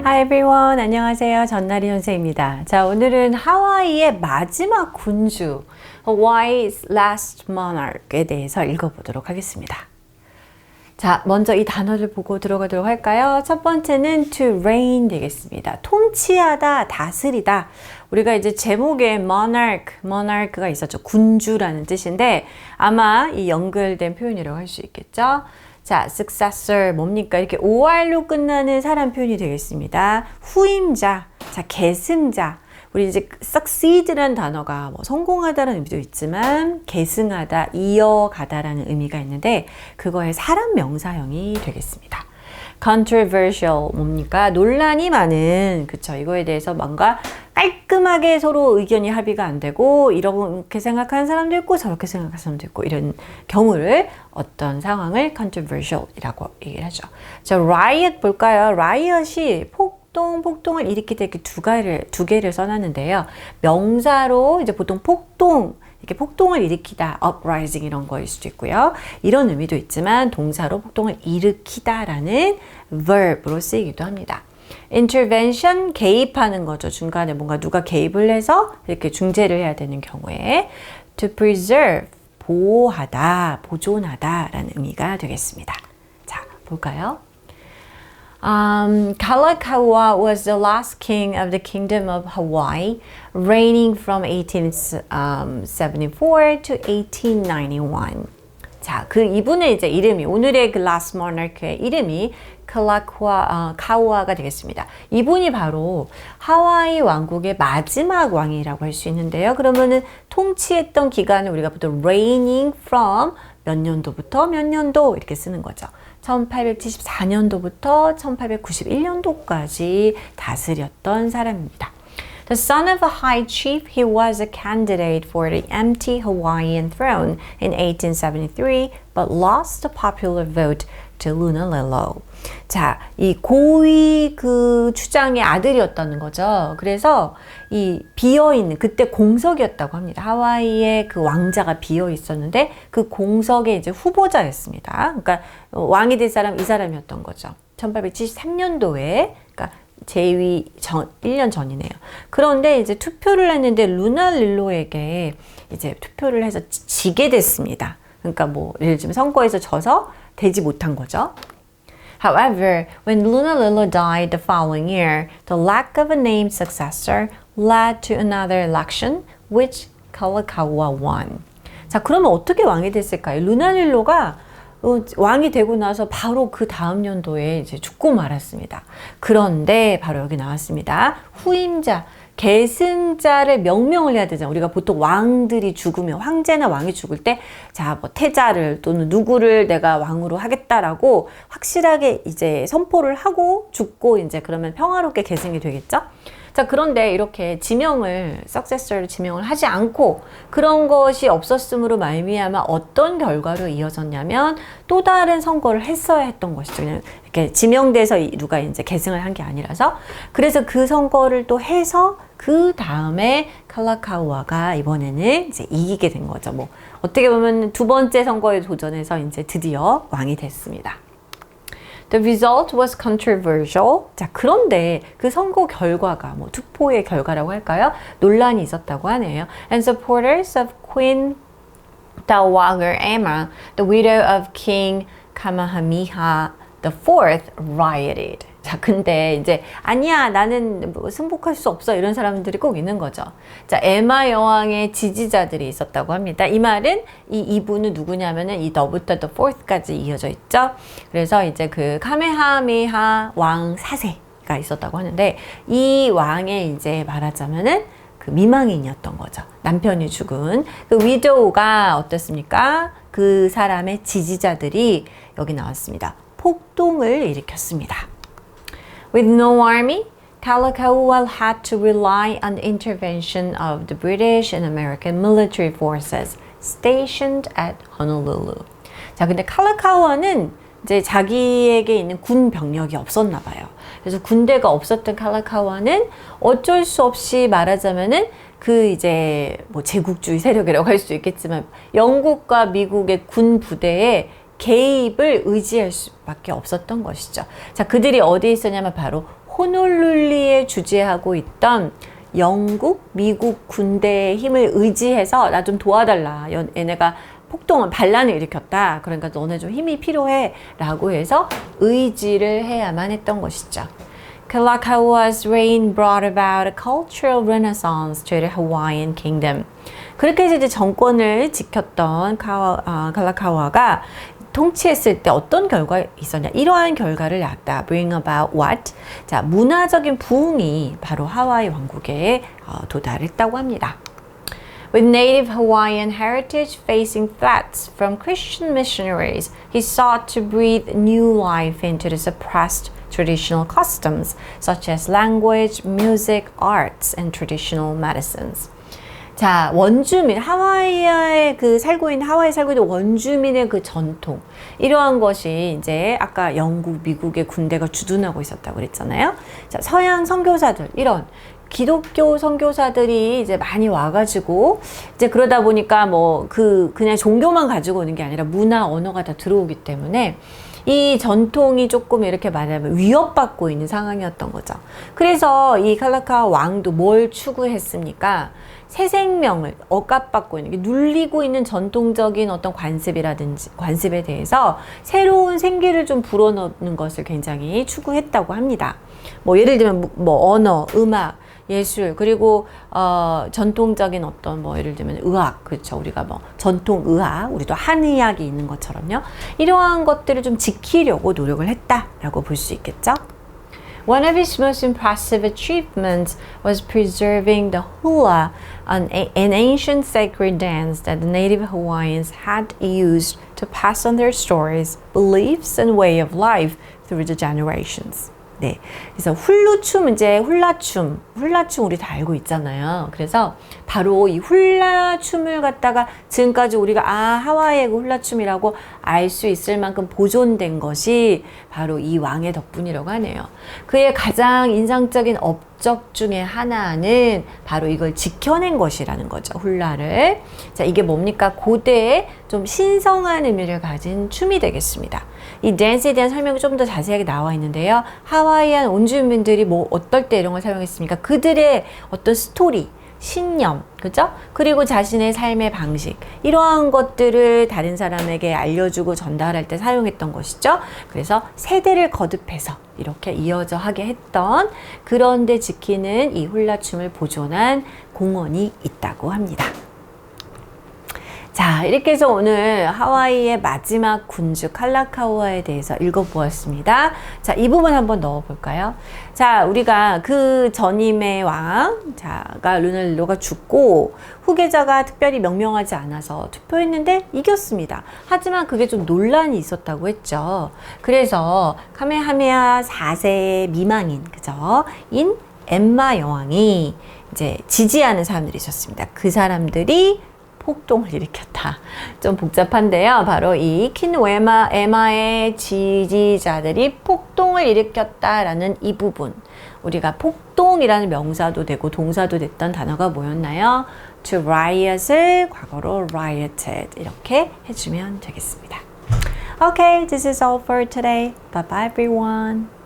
Hi everyone. 안녕하세요. 전나리 선생입니다. 자, 오늘은 하와이의 마지막 군주, Hawaii's Last Monarch에 대해서 읽어보도록 하겠습니다. 자, 먼저 이 단어를 보고 들어가도록 할까요? 첫 번째는 to reign 되겠습니다. 통치하다, 다스리다. 우리가 이제 제목에 monarch가 있었죠. 군주라는 뜻인데 아마 이 연결된 표현이라고 할 수 있겠죠. 자, successor 뭡니까? 이렇게 or로 끝나는 사람 표현이 되겠습니다. 후임자, 자, 계승자. 우리 이제 succeed라는 단어가 뭐 성공하다라는 의미도 있지만 계승하다, 이어가다라는 의미가 있는데 그거의 사람 명사형이 되겠습니다. controversial 뭡니까? 논란이 많은, 그쵸? 이거에 대해서 뭔가 깔끔하게 서로 의견이 합의가 안 되고 이렇게 생각하는 사람도 있고 저렇게 생각하는 사람도 있고 이런 경우를 어떤 상황을 controversial이라고 얘기를 하죠. 자, riot 볼까요? riot이 폭동을 일으키다 이렇게 두 개를 써놨는데요. 명사로 이제 보통 이렇게 폭동을 일으키다, uprising 이런 거일 수도 있고요. 이런 의미도 있지만 동사로 폭동을 일으키다라는 verb로 쓰이기도 합니다. intervention, 개입하는 거죠. 중간에 뭔가 누가 개입을 해서 이렇게 중재를 해야 되는 경우에 to preserve, 보호하다, 보존하다 라는 의미가 되겠습니다. 자, 볼까요? Kalakaua was the last king of the Kingdom of Hawaii, reigning from 1874 to 1891. 자, 그 이분의 이제 이름이 오늘의 그 Last Monarch의 이름이 카우아가 되겠습니다. 이분이 바로 하와이 왕국의 마지막 왕이라고 할 수 있는데요. 그러면은 통치했던 기간을 우리가 보통 reigning from 몇 년도부터 몇 년도 이렇게 쓰는 거죠. 1874년도부터 1891년도까지 다스렸던 사람입니다. The son of a high chief, he was a candidate for the empty Hawaiian throne in 1873, but lost the popular vote to Lunalilo. 자, 이 고위 그 추장의 아들이었다는 거죠. 그래서 이 비어있는, 그때 공석이었다고 합니다. 하와이의 그 왕자가 비어 있었는데 그 공석의 이제 후보자였습니다. 그러니까 왕이 될 사람 이 사람이었던 거죠. 1873년도에, 그러니까 재위 1년 전이네요. 그런데 이제 투표를 했는데 루날릴로에게 이제 투표를 해서 지게 됐습니다. 그러니까 뭐 예를 들면 선거에서 져서 되지 못한 거죠. However, when Lunalilo died the following year, the lack of a named successor led to another election, which Kalakaua won. 자, 그러면 어떻게 왕이 됐을까요? 루날릴로가 왕이 되고 나서 바로 그 다음 연도에 이제 죽고 말았습니다. 그런데 바로 여기 나왔습니다. 후임자, 계승자를 명명을 해야 되잖아요. 우리가 보통 왕들이 죽으면, 황제나 왕이 죽을 때, 자, 뭐 태자를 또는 누구를 내가 왕으로 하겠다라고 확실하게 이제 선포를 하고 죽고 이제 그러면 평화롭게 계승이 되겠죠? 자, 그런데 이렇게 successor를 지명을 하지 않고 그런 것이 없었음으로 말미암아 어떤 결과로 이어졌냐면 또 다른 선거를 했어야 했던 것이죠. 그냥 이렇게 지명돼서 누가 이제 계승을 한 게 아니라서. 그래서 그 선거를 또 해서 그 다음에 칼라카우아가 이번에는 이제 이기게 된 거죠. 뭐 어떻게 보면 두 번째 선거에 도전해서 이제 드디어 왕이 됐습니다. The result was controversial. 자, 그런데 그 선거 결과가 뭐 투표의 결과라고 할까요? 논란이 있었다고 하네요. And supporters of Queen Tawagar Emma, the widow of King Kamehameha IV, rioted. 자, 근데 이제 아니야, 나는 뭐 승복할 수 없어, 이런 사람들이 꼭 있는 거죠. 자, 에마 여왕의 지지자들이 있었다고 합니다. 이 말은 이분은 누구냐면은 이 더부터 the fourth까지 이어져 있죠. 그래서 이제 그 카메하메하 왕 4세가 있었다고 하는데 이 왕의 이제 말하자면은 그 미망인이었던 거죠. 남편이 죽은 그 widow가 어떻습니까? 그 사람의 지지자들이 여기 나왔습니다. 폭동을 일으켰습니다. With no army, Kalakaua had to rely on the intervention of the British and American military forces stationed at Honolulu. 자, 근데 칼라카우아는 이제 자기에게 있는 군 병력이 없었나 봐요. 그래서 군대가 없었던 칼라카우아는 어쩔 수 없이 말하자면은 그 이제 뭐 제국주의 세력이라고 할 수 있겠지만 영국과 미국의 군 부대에 개입을 의지할 수밖에 없었던 것이죠. 자, 그들이 어디에 있었냐면 바로 호놀룰루에 주재하고 있던 영국, 미국 군대의 힘을 의지해서 나 좀 도와달라. 얘네가 폭동을 반란을 일으켰다. 그러니까 너네 좀 힘이 필요해. 라고 해서 의지를 해야만 했던 것이죠. Kalakaua's reign brought about a cultural renaissance to the Hawaiian kingdom. 그렇게 해서 이제 정권을 지켰던 칼라카우아가 통치했을 때 어떤 결과가 있었냐? 이러한 결과를 낳았다. Bring about what? 자, 문화적인 부흥이 바로 하와이 왕국에 도달했다고 합니다. With native Hawaiian heritage facing threats from Christian missionaries, he sought to breathe new life into the suppressed traditional customs, such as language, music, arts, and traditional medicines. 자, 원주민, 하와이에 살고 있는 원주민의 그 전통, 이러한 것이 이제 아까 영국, 미국의 군대가 주둔하고 있었다고 그랬잖아요. 자, 서양 선교사들, 이런 기독교 선교사들이 이제 많이 와가지고 이제 그러다 보니까 그냥 종교만 가지고 오는 게 아니라 문화, 언어가 다 들어오기 때문에 이 전통이 조금 이렇게 말하면 위협받고 있는 상황이었던 거죠. 그래서 이 칼라카우아 왕도 뭘 추구했습니까? 새 생명을 억압받고 있는, 눌리고 있는 전통적인 어떤 관습에 대해서 새로운 생기를 좀 불어넣는 것을 굉장히 추구했다고 합니다. 예를 들면 언어, 음악, 예술, 그리고 전통적인 어떤 예를 들면 의학, 그렇죠. 우리가 전통 의학, 우리도 한의학이 있는 것처럼요. 이러한 것들을 좀 지키려고 노력을 했다라고 볼 수 있겠죠. One of his most impressive achievements was preserving the hula, an ancient sacred dance that the native Hawaiians had used to pass on their stories, beliefs, and way of life through the generations. 네. 그래서 훌라춤 우리 다 알고 있잖아요. 그래서 바로 이 훌라춤을 갖다가 지금까지 우리가 하와이의 그 훌라춤이라고 알 수 있을 만큼 보존된 것이 바로 이 왕의 덕분이라고 하네요. 그의 가장 인상적인 업적 중에 하나는 바로 이걸 지켜낸 것이라는 거죠. 훌라를. 자, 이게 뭡니까? 고대의 좀 신성한 의미를 가진 춤이 되겠습니다. 이 댄스에 대한 설명이 좀 더 자세하게 나와 있는데요. 하와이안 원주민들이 어떨 때 이런 걸 사용했습니까? 그들의 어떤 스토리, 신념, 그죠? 그리고 자신의 삶의 방식, 이러한 것들을 다른 사람에게 알려주고 전달할 때 사용했던 것이죠. 그래서 세대를 거듭해서 이렇게 이어져 하게 했던, 그런데 지키는 이 훌라춤을 보존한 공원이 있다고 합니다. 자, 이렇게 해서 오늘 하와이의 마지막 군주 칼라카우아에 대해서 읽어보았습니다. 자, 이 부분 한번 넣어볼까요? 자, 우리가 그 전임의 왕자가 르넬로가 죽고 후계자가 특별히 명명하지 않아서 투표했는데 이겼습니다. 하지만 그게 좀 논란이 있었다고 했죠. 그래서 카메하메아 4세 미망인, 그죠? 엠마 여왕이 이제 지지하는 사람들이 있었습니다. 그 사람들이 폭동을 일으켰다. 좀 복잡한데요. 바로 이 에마의 지지자들이 폭동을 일으켰다라는 이 부분. 우리가 폭동이라는 명사도 되고 동사도 됐던 단어가 뭐였나요? To riot을 과거로 rioted 이렇게 해주면 되겠습니다. Okay, this is all for today. Bye bye everyone.